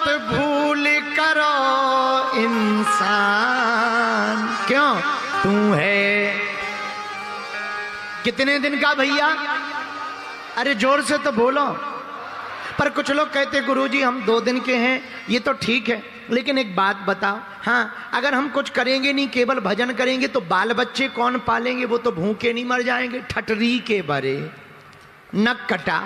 मत भूल करो इंसान, क्यों तू है कितने दिन का भैया? अरे जोर से तो बोलो। पर कुछ लोग कहते गुरुजी हम 2 दिन के हैं, ये तो ठीक है, लेकिन एक बात बताओ, हाँ अगर हम कुछ करेंगे नहीं, केवल भजन करेंगे, तो बाल बच्चे कौन पालेंगे? वो तो भूखे नहीं मर जाएंगे? ठटरी के बरे नक कटा।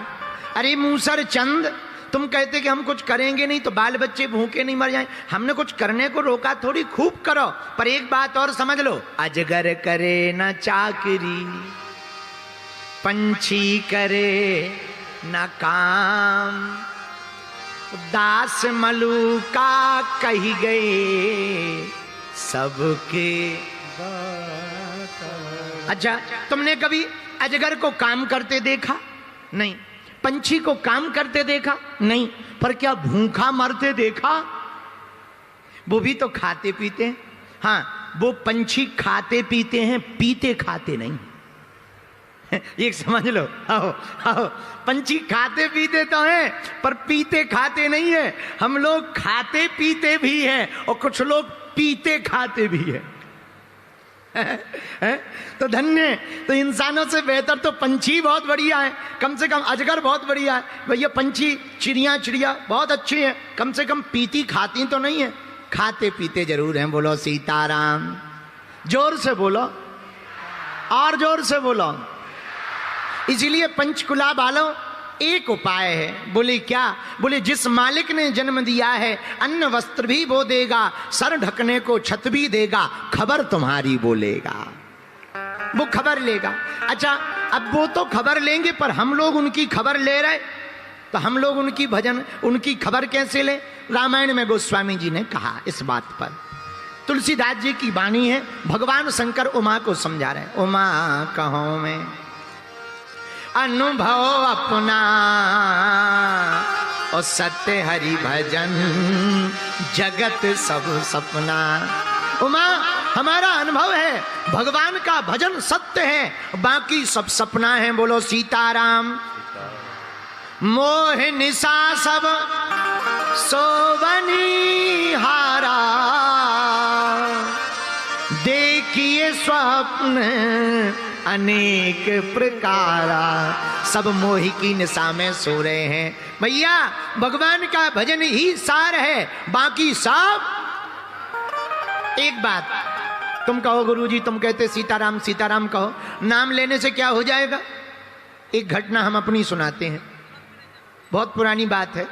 अरे मूसर चंद, तुम कहते कि हम कुछ करेंगे नहीं तो बाल बच्चे भूखे नहीं मर जाएं। हमने कुछ करने को रोका थोड़ी, खूब करो। पर एक बात और समझ लो, अजगर करे न चाकरी, पंछी करे न काम, दास मलूका कही गए सबके। अच्छा, तुमने कभी अजगर को काम करते देखा? नहीं। पंछी को काम करते देखा? नहीं। पर क्या भूखा मरते देखा? वो भी तो खाते पीते हैं। हाँ, वो पंछी खाते पीते हैं, पीते खाते नहीं। ये समझ लो। आओ आओ, पंछी खाते पीते तो हैं पर पीते खाते नहीं है। हम लोग खाते पीते भी हैं और कुछ लोग पीते खाते भी हैं। तो धन्य, तो इंसानों से बेहतर तो पंछी बहुत बढ़िया है, कम से कम अजगर बहुत बढ़िया है भैया। पंछी चिड़िया बहुत अच्छी है, कम से कम पीती खाती तो नहीं है, खाते पीते जरूर हैं। बोलो सीताराम, जोर से बोलो और जोर से बोलो। इसीलिए पंचकुला वालों एक उपाय है। बोले क्या? बोले जिस मालिक ने जन्म दिया है अन्न वस्त्र भी वो देगा, सर ढकने को छत भी देगा, खबर तुम्हारी बोलेगा, वो खबर लेगा। अच्छा, अब वो तो खबर लेंगे पर हम लोग उनकी खबर ले रहे, तो हम लोग उनकी खबर कैसे ले? रामायण में गोस्वामी जी ने कहा इस बात पर। तुलसीदास जी की वाणी है, भगवान शंकर उमा को समझा रहे। उमा कहो में अनुभव अपना और सत्य हरि भजन जगत सब सपना। उमा, हमारा अनुभव है भगवान का भजन सत्य है, बाकी सब सपना है। बोलो सीताराम। मोह निशा सब सोवनी हारा, देखिए स्वप्न अनेक प्रकारा। सब मोह की निशा में सो रहे हैं भैया। भगवान का भजन ही सार है, बाकी सब। एक बात तुम कहो गुरुजी, तुम कहते सीताराम सीताराम कहो, नाम लेने से क्या हो जाएगा? एक घटना हम अपनी सुनाते हैं, बहुत पुरानी बात है।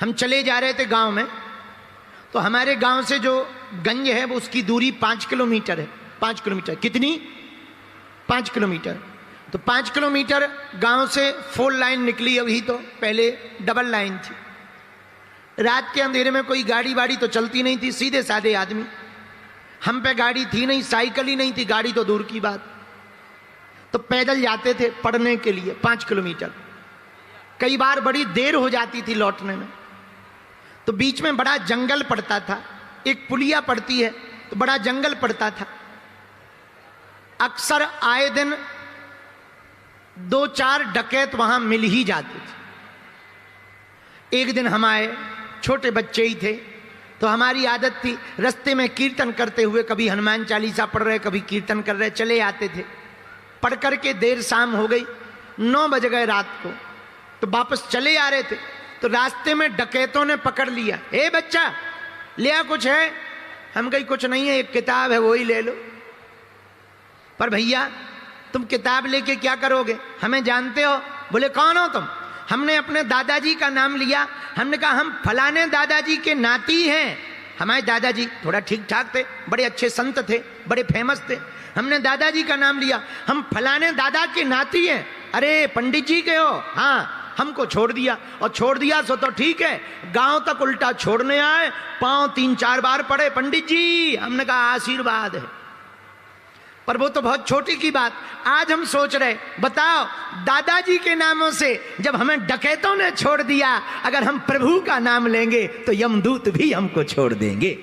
हम चले जा रहे थे गांव में, तो हमारे गांव से जो गंज है वो उसकी दूरी 5 किलोमीटर है। 5 किलोमीटर कितनी? 5 किलोमीटर। तो 5 किलोमीटर गांव से 4 लाइन निकली, अभी तो पहले डबल लाइन थी। रात के अंधेरे में कोई गाड़ी वाड़ी तो चलती नहीं थी, सीधे साधे आदमी। हम पे गाड़ी थी नहीं, साइकिल ही नहीं थी, गाड़ी तो दूर की बात। तो पैदल जाते थे पढ़ने के लिए 5 किलोमीटर। कई बार बड़ी देर हो जाती थी लौटने में, तो बीच में बड़ा जंगल पड़ता था, एक पुलिया पड़ती है तो बड़ा जंगल पड़ता था। अक्सर आए दिन 2-4 डकैत वहां मिल ही जाते थे। एक दिन हम आए, छोटे बच्चे ही थे, तो हमारी आदत थी रास्ते में कीर्तन करते हुए, कभी हनुमान चालीसा पढ़ रहे, कभी कीर्तन कर रहे, चले आते थे। पढ़ करके देर शाम हो गई, 9 बज गए रात को, तो वापस चले आ रहे थे। तो रास्ते में डकैतों ने पकड़ लिया, ए बच्चा लिया कुछ है? हम कहीं कुछ नहीं है, एक किताब है वही ले लो। पर भैया तुम किताब लेके क्या करोगे? हमें जानते हो? बोले कौन हो तुम? हमने अपने दादाजी का नाम लिया। हमने कहा हम फलाने दादाजी के नाती हैं। हमारे दादाजी थोड़ा ठीक ठाक थे, बड़े अच्छे संत थे, बड़े फेमस थे। हमने दादाजी का नाम लिया, हम फलाने दादा के नाती हैं। अरे पंडित जी के हो? हाँ। हमको छोड़ दिया, और छोड़ दिया सो तो ठीक है, गांव तक उल्टा छोड़ने आए, पांव 3-4 बार पड़े, पंडित जी। हमने कहा आशीर्वाद है। पर वो तो बहुत छोटी की बात। आज हम सोच रहे, बताओ दादाजी के नामों से जब हमें डकैतों ने छोड़ दिया, अगर हम प्रभु का नाम लेंगे तो यमदूत भी हमको छोड़ देंगे।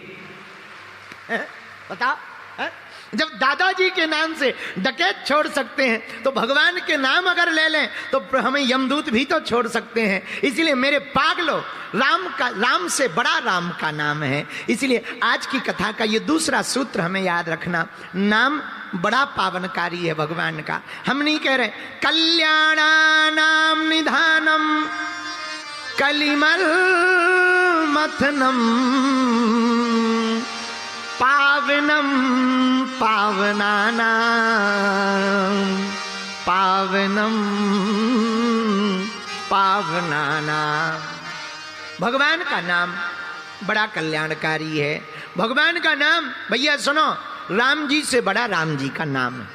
बताओ। जब दादाजी के नाम से डकैत छोड़ सकते हैं तो भगवान के नाम अगर ले लें तो हमें यमदूत भी तो छोड़ सकते हैं। इसलिए मेरे पागलों, राम से बड़ा राम का नाम है। इसलिए आज की कथा का ये दूसरा सूत्र हमें याद रखना, नाम बड़ा पावनकारी है भगवान का। हम नहीं कह रहे कल्याणानाम निधानम कलिमल मथनम पावनम पावनानाम। भगवान का नाम बड़ा कल्याणकारी है। भगवान का नाम, भैया सुनो, राम जी से बड़ा राम जी का नाम है,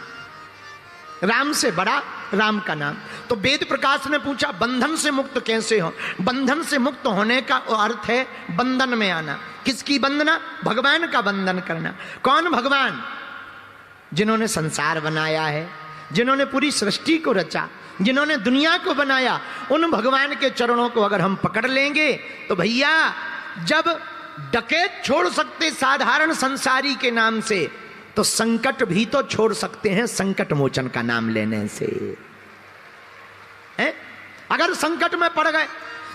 राम से बड़ा राम का नाम। तो वेद प्रकाश ने पूछा बंधन से मुक्त कैसे हो? बंधन से मुक्त होने का अर्थ है बंधन में आना। किसकी वंदना? भगवान का वंदन करना। कौन भगवान? जिन्होंने संसार बनाया है, जिन्होंने पूरी सृष्टि को रचा, जिन्होंने दुनिया को बनाया, उन भगवान के चरणों को अगर हम पकड़ लेंगे तो भैया, जब डकैत छोड़ सकते साधारण संसारी के नाम से, तो संकट भी तो छोड़ सकते हैं संकट मोचन का नाम लेने से। है? अगर संकट में पड़ गए,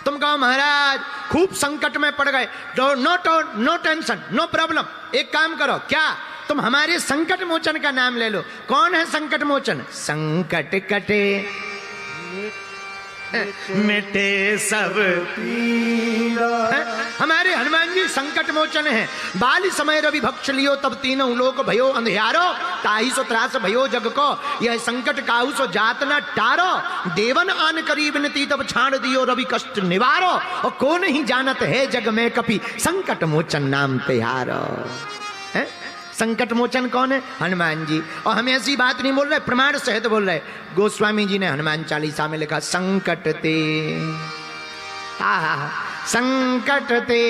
तुम कहो महाराज खूब संकट में पड़ गए, नो टेंशन, नो प्रॉब्लम, एक काम करो, क्या तुम हमारे संकट मोचन का नाम ले लो। कौन है संकट मोचन? संकट कटे मिटे सब पीड़ा। हमारे हनुमान जी संकट मोचन है। बाली समय रवि भक्ष लियो तब तीनों लोक भयो अंधियारो, ताही सो त्रास भयो जग को, यह संकट काहू सो जात न टारो, देवन आन करीब नती तब छाड़ दियो रवि कष्ट निवारो, और को नहीं जानत है जग में कपि संकट मोचन नाम तिहारो। संकट मोचन कौन है? हनुमान जी। और हम ऐसी बात नहीं बोल रहे, प्रमाण सहित बोल रहे। गोस्वामी जी ने हनुमान चालीसा में लिखा संकट ते संकट ते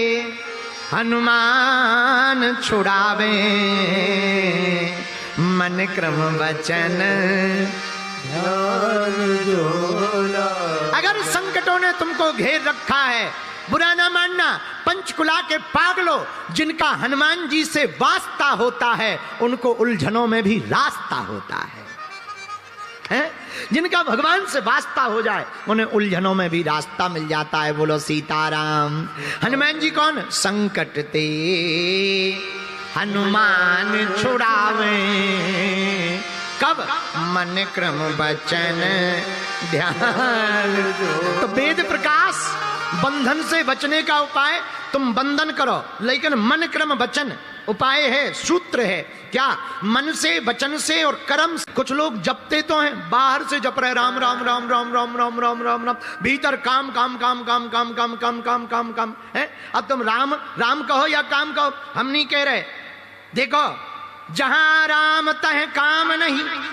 हनुमान छुड़ावे, मन क्रम वचन ध्यान जोला। अगर संकटों ने तुमको घेर रखा है, बुरा ना मानना। पंचकुला के पागलों, जिनका हनुमान जी से वास्ता होता है, उनको उलझनों में भी रास्ता होता है? जिनका भगवान से वास्ता हो जाए, उन्हें उलझनों में भी रास्ता मिल जाता है। बोलो सीताराम। हनुमान जी कौन? संकट ते हनुमान छुड़ावे, कब? मन क्रम वचन ध्यान। तो वेद प्रकाश, बंधन से बचने का उपाय तुम बंधन करो, लेकिन मन क्रम वचन उपाय है, सूत्र है। क्या? मन से, वचन से और कर्म से। कुछ लोग जपते तो हैं, बाहर से जप रहे राम राम राम राम राम राम राम राम राम, भीतर काम काम काम काम काम काम काम काम काम काम है। अब तुम राम राम कहो या काम कहो, हम नहीं कह रहे। देखो, जहां राम तह काम नहीं।